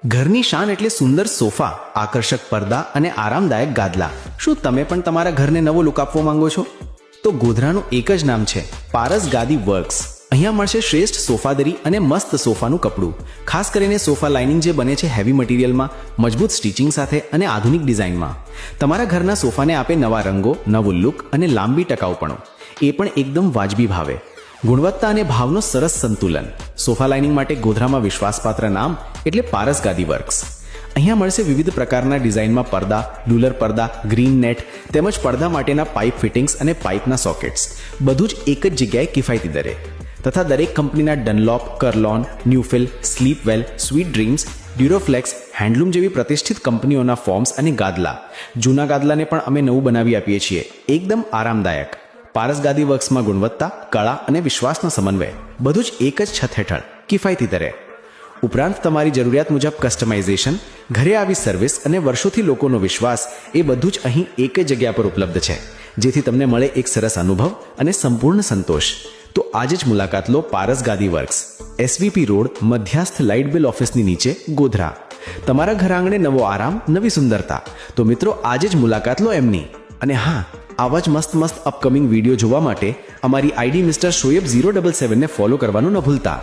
ઘરની શાન એટલે સુંદર સોફા, આકર્ષક પડદા અને આરામદાયક ગાદલા. શું તમે પણ તમારા ઘરને નવો લુક આપવા માંગો છો? તો ગોધરાનું એક જ નામ છે, પારસ ગાદી વર્ક્સ. અહીંયા મળશે શ્રેષ્ઠ સોફાદરી અને મસ્ત સોફાનું કપડું. ખાસ કરીને સોફા લાઇનિંગ જે બને છે હેવી મટીરિયલમાં, મજબૂત સ્ટિચિંગ સાથે અને આધુનિક ડિઝાઇનમાં. તમારા ઘરના સોફાને આપે નવા રંગો, નવું લુક અને લાંબી ટકાઉપણું, એ પણ એકદમ વાજબી ભાવે. ગુણવત્તા અને ભાવનો સરસ સંતુલન. સોફા લાઇનિંગ માટે ગોધરામાં વિશ્વાસપાત્ર નામ એટલે પારસ ગાદી વર્ક્સ. અહીંયા મળશે વિવિધ પ્રકારના ડિઝાઇનમાં પડદા, ડુલર પડદા, ગ્રીન નેટ તેમજ પડદા માટેના પાઇપ ફિટિંગ્સ અને પાઇપના સોકેટ્સ. બધું જ એક જ જગ્યાએ કિફાયતી દરે. તથા દરેક કંપનીના Dunlop, Kurlon, ન્યુફિલ, સ્લીપવેલ, sweet dreams, ડ્યુરોફ્લેક્સ, handloom જેવી પ્રતિષ્ઠિત કંપનીઓના ફોર્મ્સ અને ગાદલા. જૂના ગાદલાને પણ અમે નવું બનાવી આપીએ છીએ, એકદમ આરામદાયક. પારસ ગાદી વર્ક્સમાં ગુણવત્તા, કળા અને વિશ્વાસનો સમન્વય, બધું જ એક જ છત હેઠળ, કિફાયતી દરે. ઉપરાંત તમારી જરૂરિયાત મુજબ કસ્ટમાઇઝેશન, ઘરે આવી સર્વિસ અને વર્ષોથી લોકોનો વિશ્વાસ, એ બધું જ અહીં એક જ જગ્યા પર ઉપલબ્ધ છે, જેથી તમને મળે એક સરસ અનુભવ અને સંપૂર્ણ સંતોષ. તો આજે જ મુલાકાત લો પારસ ગાદી વર્ક્સ, એસવીપી રોડ, મધ્યસ્થ લાઇટ બિલ ઓફિસની નીચે, ગોધરા. તમારા ઘર આંગણે નવો આરામ, નવી સુંદરતા. તો મિત્રો, આજે જ મુલાકાત લો એમની. અને હા, આવા જ મસ્ત અપકમિંગ વિડીયો જોવા માટે અમારી આઈડી મિસ્ટર શોએબ 077 ને ફોલો કરવાનું ન ભૂલતા.